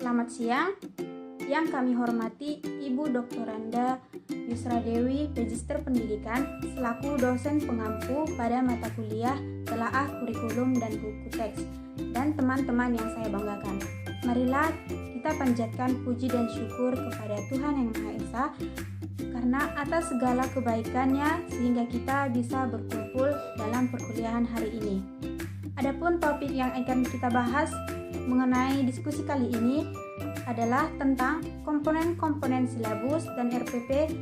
Selamat siang. Yang kami hormati Ibu Dr. Randa Yusra Dewi, Magister Pendidikan, selaku dosen pengampu pada mata kuliah Telaah Kurikulum dan Buku Teks, dan teman-teman yang saya banggakan. Marilah kita panjatkan puji dan syukur kepada Tuhan Yang Maha Esa, karena atas segala kebaikannya sehingga kita bisa berkumpul dalam perkuliahan hari ini. Adapun topik yang akan kita bahas mengenai diskusi kali ini adalah tentang komponen-komponen silabus dan RPP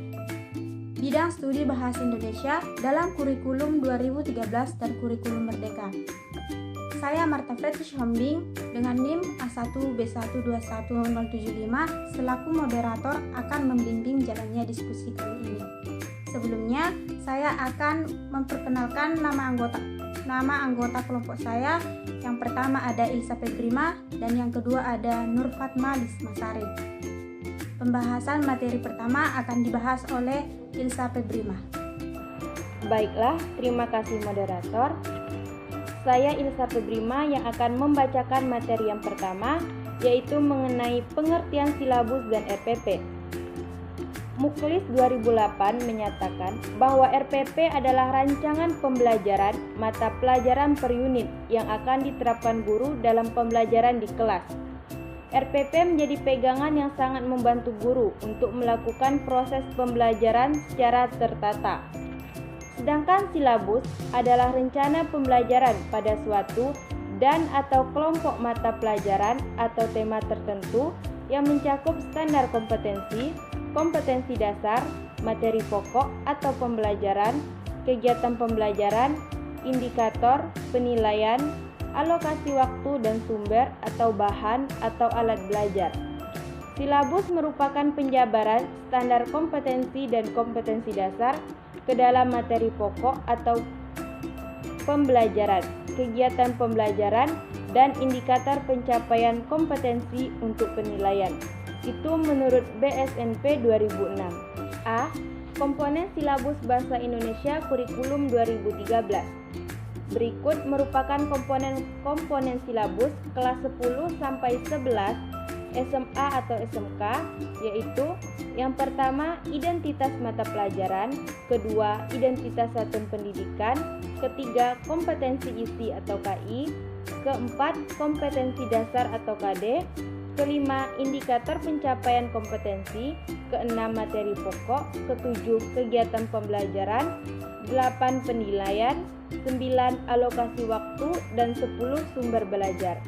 bidang studi bahasa Indonesia dalam kurikulum 2013 dan kurikulum Merdeka. Saya Marta Fretis Hombing dengan NIM A1B121075 selaku moderator akan membimbing jalannya diskusi kali ini. Sebelumnya, saya akan memperkenalkan nama anggota kelompok saya. Yang pertama ada Ilsa Febrima dan yang kedua ada Nur Fatma Lismasari. Pembahasan materi pertama akan dibahas oleh Ilsa Febrima. Baiklah, terima kasih moderator. Saya Ilsa Febrima yang akan membacakan materi yang pertama, yaitu mengenai pengertian silabus dan RPP. Muklis 2008 menyatakan bahwa RPP adalah rancangan pembelajaran mata pelajaran per unit yang akan diterapkan guru dalam pembelajaran di kelas. RPP menjadi pegangan yang sangat membantu guru untuk melakukan proses pembelajaran secara tertata. Sedangkan silabus adalah rencana pembelajaran pada suatu dan atau kelompok mata pelajaran atau tema tertentu yang mencakup standar kompetensi, kompetensi dasar, materi pokok atau pembelajaran, kegiatan pembelajaran, indikator, penilaian, alokasi waktu dan sumber atau bahan atau alat belajar. Silabus merupakan penjabaran standar kompetensi dan kompetensi dasar ke dalam materi pokok atau pembelajaran, kegiatan pembelajaran, dan indikator pencapaian kompetensi untuk penilaian. Itu menurut BSNP 2006. A. Komponen silabus bahasa Indonesia kurikulum 2013. Berikut merupakan komponen silabus kelas 10 sampai 11 SMA atau SMK, yaitu yang pertama identitas mata pelajaran, kedua identitas satuan pendidikan, ketiga kompetensi isi atau KI, keempat kompetensi dasar atau KD, kelima indikator pencapaian kompetensi, keenam materi pokok, ketujuh kegiatan pembelajaran, 8 penilaian, 9 alokasi waktu, dan 10 sumber belajar.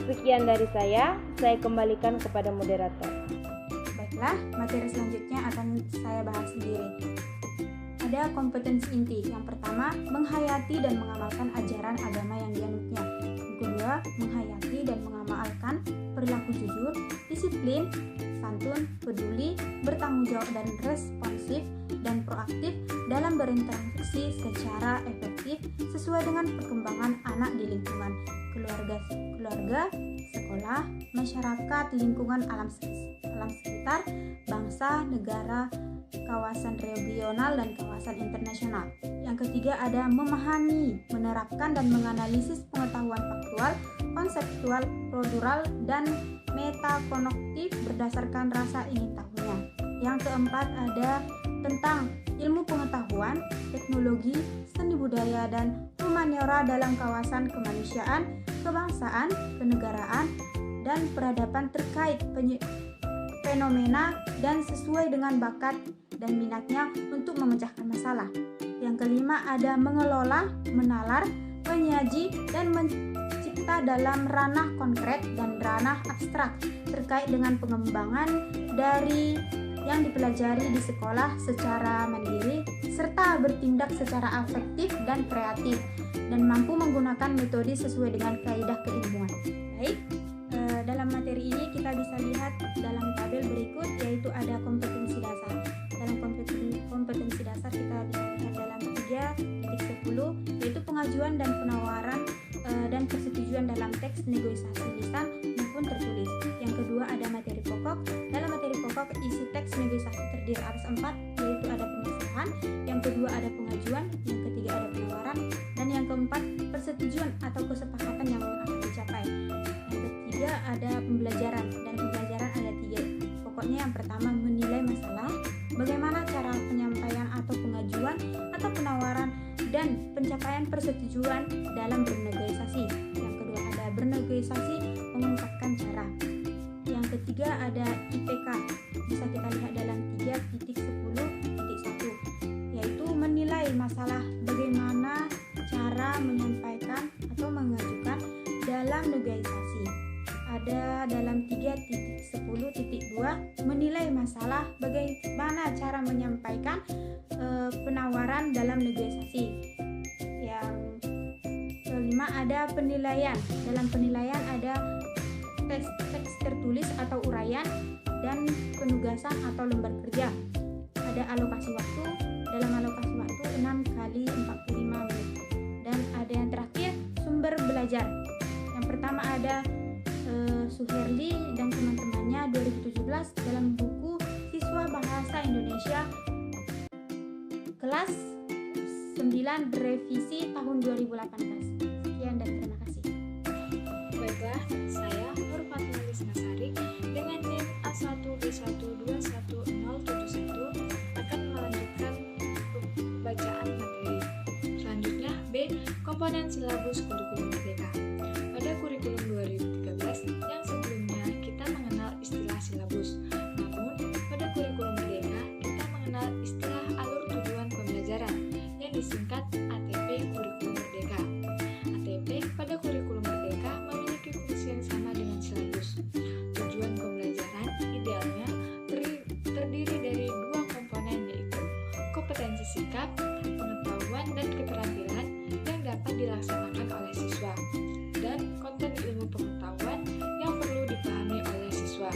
Sekian dari saya kembalikan kepada moderator. Baiklah, materi selanjutnya akan saya bahas sendiri. Ada kompetensi inti. Yang pertama, menghayati dan mengamalkan ajaran agama yang dianutnya. Yang kedua, menghayati dan mengamalkan perilaku jujur, disiplin, santun, peduli, bertanggung jawab dan responsif, dan proaktif dalam berinteraksi secara efektif sesuai dengan perkembangan anak di lingkungan keluarga, sekolah, masyarakat, lingkungan alam sekitar, bangsa, negara, kawasan regional, dan kawasan internasional. Yang ketiga ada memahami, menerapkan, dan menganalisis pengetahuan faktual, konseptual, prosedural, dan metakognitif berdasarkan rasa ingin tahunya. Yang keempat ada tentang ilmu pengetahuan, teknologi, seni budaya, dan humaniora dalam kawasan kemanusiaan, kebangsaan, kenegaraan, dan peradaban terkait fenomena dan sesuai dengan bakat dan minatnya untuk memecahkan masalah. Yang kelima ada mengelola, menalar, menyaji, dan mencipta dalam ranah konkret dan ranah abstrak terkait dengan pengembangan dari yang dipelajari di sekolah secara mandiri serta bertindak secara afektif dan kreatif dan mampu menggunakan metode sesuai dengan kaidah keilmuan. Baik, dalam materi ini kita bisa lihat dalam tabel berikut, yaitu ada kompetensi dasar. Dalam kompetensi dasar kita bisa lihat dalam 3.10, yaitu pengajuan dan penawaran dan persetujuan dalam teks negosiasi lisan maupun tertulis. Yang kedua ada materi pokok. Dalam materi pokok isi teks negosiasi terdiri atas 4, yaitu ada pengesahan, yang kedua ada pengajuan, yang ketiga ada penawaran, dan yang keempat persetujuan atau kesepakatan yang akan dicapai. Yang ketiga ada pembelajaran. pembelajaran, dan pembelajaran ada 3. Pokoknya yang pertama menilai masalah, bagaimana cara penyampaian atau pengajuan atau penawaran dan pencapaian persetujuan dalam bernegosiasi. Yang kedua ada bernegosiasi, mengungkapkan cara. Yang ketiga ada IPK, bisa kita lihat dalam 3.10.1, yaitu menilai masalah, bagaimana cara menyampaikan atau mengajukan dalam negosiasi. Ada dalam 3.10.2 menilai masalah, bagaimana cara menyampaikan penawaran dalam negosiasi. Yang kelima ada penilaian. Dalam penilaian ada teks tertulis atau uraian dan penugasan atau lembar kerja. Ada alokasi waktu. Dalam alokasi waktu 6 kali 45 menit. Dan ada yang terakhir sumber belajar. Yang pertama ada Suherli dan teman-temannya 2017 dalam buku Siswa Bahasa Indonesia kelas 9 revisi tahun 2018. Sekian dan terima kasih. Baiklah, saya Nur Fatmalis Nasari dengan NIM A1B1210071 akan melanjutkan bacaan materi. Selanjutnya B. Komponen silabus kurikulum merdeka. Pada kurikulum 2013 yang sebelumnya kita mengenal istilah silabus. Namun, pada kurikulum merdeka kita mengenal istilah alur tujuan pembelajaran yang disingkat ATP kurikulum merdeka. ATP pada kurikulum merdeka memiliki fungsi yang sama dengan silabus. Tujuan pembelajaran idealnya terdiri dari 2 komponen, yaitu kompetensi sikap, pengetahuan dan keterampilan yang dapat dilaksanakan oleh siswa, dan konten ilmu pengetahuan yang perlu dipahami oleh siswa.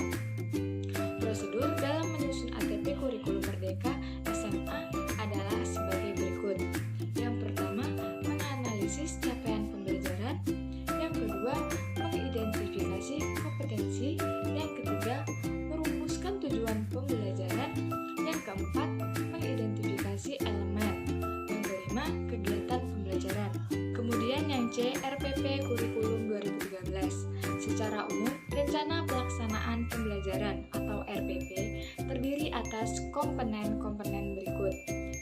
Prosedur dalam menyusun ATP kurikulum merdeka SMA adalah sebagai berikut. Yang pertama, menganalisis capaian pembelajaran. Yang kedua, mengidentifikasi kompetensi. Yang ketiga, merumuskan tujuan pembelajaran. Yang keempat, mengidentifikasi elemen. Yang kelima, kegiatan pembelajaran. Kemudian yang C, RPP kurikulum 2013. Secara umum, rencana pelaksanaan pembelajaran atau RPP terdiri atas komponen-komponen berikut.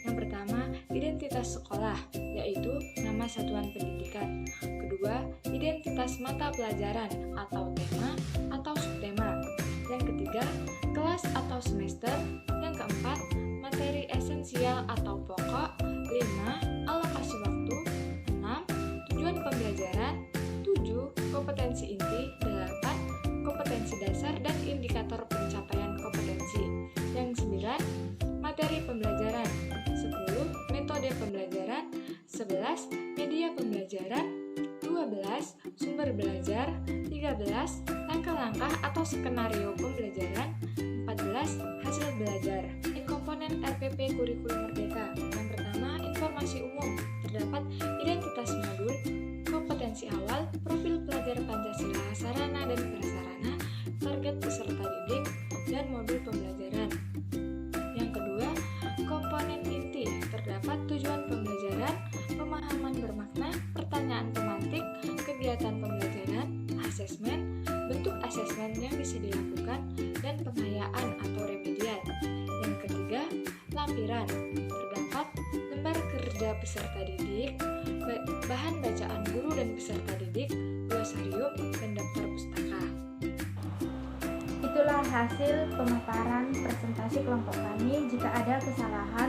Yang pertama, identitas sekolah, yaitu nama satuan pendidikan. Kedua, identitas mata pelajaran atau tema atau subtema. Yang ketiga, kelas atau semester. Yang keempat, materi esensial atau pokok. 5. Alokasi waktu. 6. Tujuan pembelajaran. 7. Kompetensi inti. 8. Kompetensi dasar dan indikator pencapaian kompetensi. Yang 9. Materi pembelajaran. 10. Metode pembelajaran. 11. Media pembelajaran. 12. Sumber belajar. 13. Langkah-langkah atau skenario pembelajaran. 14. Hasil belajar. Komponen RPP kurikulum merdeka. Yang pertama, informasi umum. Terdapat identitas modul, kompetensi awal, profil pelajar Pancasila, sarana dan prasarana, target peserta didik, dan modul pembelajaran. Yang kedua, komponen inti. Terdapat tujuan pembelajaran, pemahaman bermakna, pertanyaan pemantik, kegiatan pembelajaran, asesmen, bentuk asesmen yang bisa dilakukan, dan pengayaan atau remedial. Yang ketiga, lampiran. Terdapat lembar kerja peserta didik, bahan bacaan guru dan peserta didik, glosarium, dan daftar pustaka. Itulah hasil pemaparan presentasi kelompok kami. Jika ada kesalahan